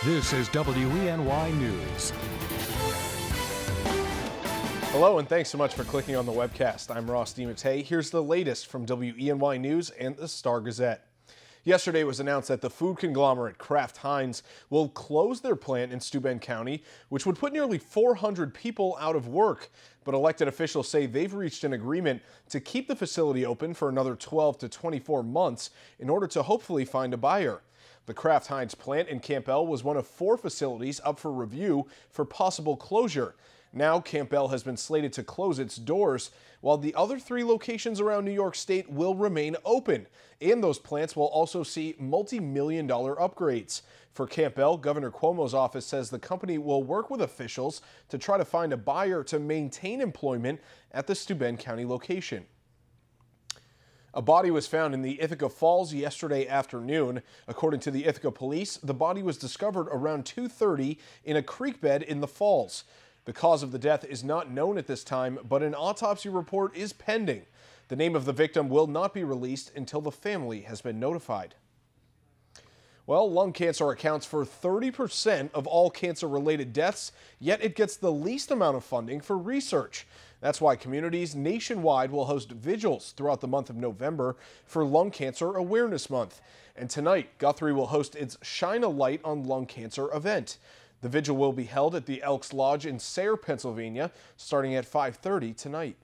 This is WENY News. Hello, and thanks so much for clicking on the webcast. I'm Ross DeMattei. Here's the latest from WENY News and the Star-Gazette. Yesterday it was announced that the food conglomerate Kraft Heinz will close their plant in Steuben County, which would put nearly 400 people out of work. But elected officials say they've reached an agreement to keep the facility open for another 12 to 24 months in order to hopefully find a buyer. The Kraft Heinz plant in Campbell was one of 4 facilities up for review for possible closure. Now Campbell has been slated to close its doors, while the other 3 locations around New York State will remain open. And those plants will also see multi-million-dollar upgrades. For Campbell, Governor Cuomo's office says the company will work with officials to try to find a buyer to maintain employment at the Steuben County location. A body was found in the Ithaca Falls yesterday afternoon. According to the Ithaca police, the body was discovered around 2:30 in a creek bed in the falls. The cause of the death is not known at this time, but an autopsy report is pending. The name of the victim will not be released until the family has been notified. Well, lung cancer accounts for 30% of all cancer-related deaths, yet it gets the least amount of funding for research. That's why communities nationwide will host vigils throughout the month of November for Lung Cancer Awareness Month. And tonight, Guthrie will host its Shine a Light on Lung Cancer event. The vigil will be held at the Elks Lodge in Sayre, Pennsylvania, starting at 5:30 tonight.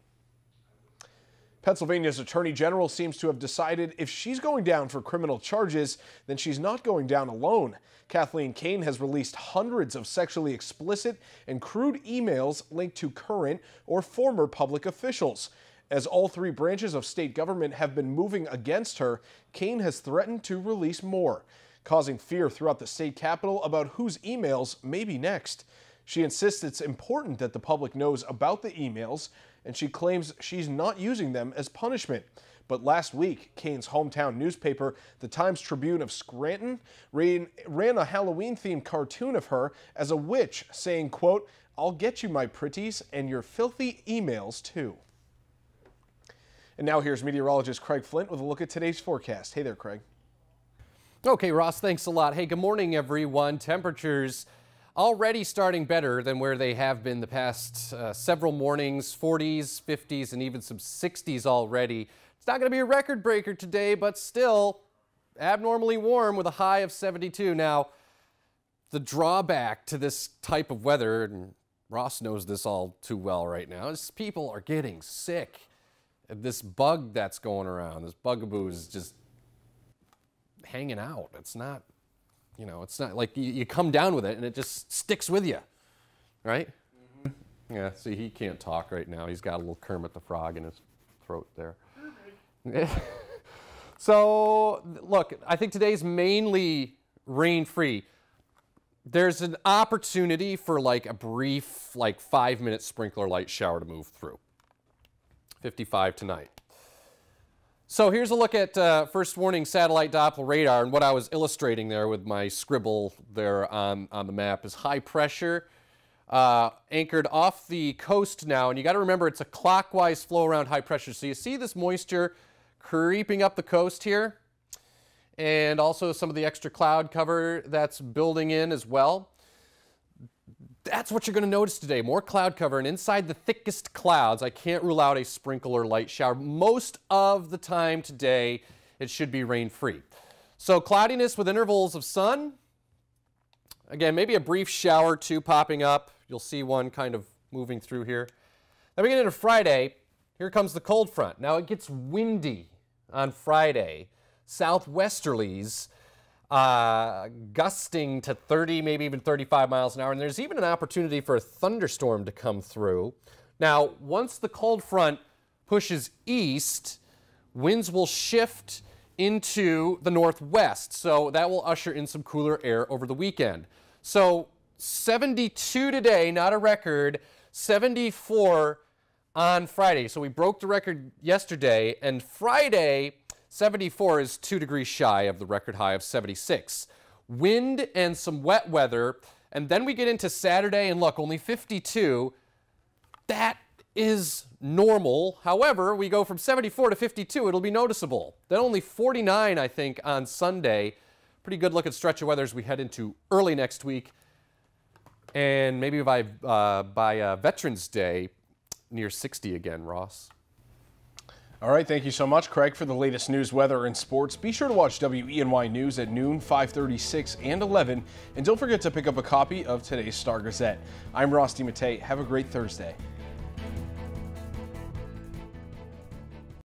Pennsylvania's Attorney General seems to have decided if she's going down for criminal charges, then she's not going down alone. Kathleen Kane has released hundreds of sexually explicit and crude emails linked to current or former public officials. As all 3 branches of state government have been moving against her, Kane has threatened to release more, causing fear throughout the state capitol about whose emails may be next. She insists it's important that the public knows about the emails, and she claims she's not using them as punishment. But last week, Kane's hometown newspaper, the Times-Tribune of Scranton, ran a Halloween-themed cartoon of her as a witch, saying, quote, "I'll get you, my pretties, and your filthy emails, too." And now here's meteorologist Craig Flint with a look at today's forecast. Hey there, Craig. Okay, Ross, thanks a lot. Hey, good morning, everyone. Temperatures already starting better than where they have been the past several mornings, 40s, 50s, and even some 60s already. It's not going to be a record breaker today, but still abnormally warm with a high of 72. Now, the drawback to this type of weather, and Ross knows this all too well right now, is people are getting sick. This bug that's going around, this bugaboo is just hanging out. It's not, it's not like you come down with it and it just sticks with you, right? Mm-hmm. Yeah, see, he can't talk right now. He's got a little Kermit the Frog in his throat there. So, look, I think today's mainly rain-free. There's an opportunity for like a brief, 5-minute sprinkler light shower to move through. 55 tonight. So here's a look at first warning satellite Doppler radar, and what I was illustrating there with my scribble there on the map is high pressure anchored off the coast now, and you got to remember it's a clockwise flow around high pressure. So you see this moisture creeping up the coast here, and also some of the extra cloud cover that's building in as well. That's what you're going to notice today, more cloud cover, and inside the thickest clouds, I can't rule out a sprinkle or light shower. Most of the time today, it should be rain-free. So cloudiness with intervals of sun. Again, maybe a brief shower or 2 popping up. You'll see one kind of moving through here. Then we get into Friday. Here comes the cold front. Now it gets windy on Friday. Southwesterlies. Gusting to 30, maybe even 35 miles an hour, and there's even an opportunity for a thunderstorm to come through. Now, once the cold front pushes east, winds will shift into the northwest, so that will usher in some cooler air over the weekend. So 72 today, not a record, 74 on Friday. So we broke the record yesterday, and Friday 74 is 2 degrees shy of the record high of 76. Wind and some wet weather, and then we get into Saturday, and look, only 52. That is normal. However, we go from 74 to 52, it'll be noticeable. Then only 49, I think, on Sunday. pretty good looking stretch of weather as we head into early next week. And maybe by Veterans Day, near 60 again, Ross. All right, thank you so much, Craig, for the latest news, weather, and sports. Be sure to watch WENY News at noon, 5:30, 6, and 11. And don't forget to pick up a copy of today's Star Gazette. I'm Ross DiMattei. Have a great Thursday.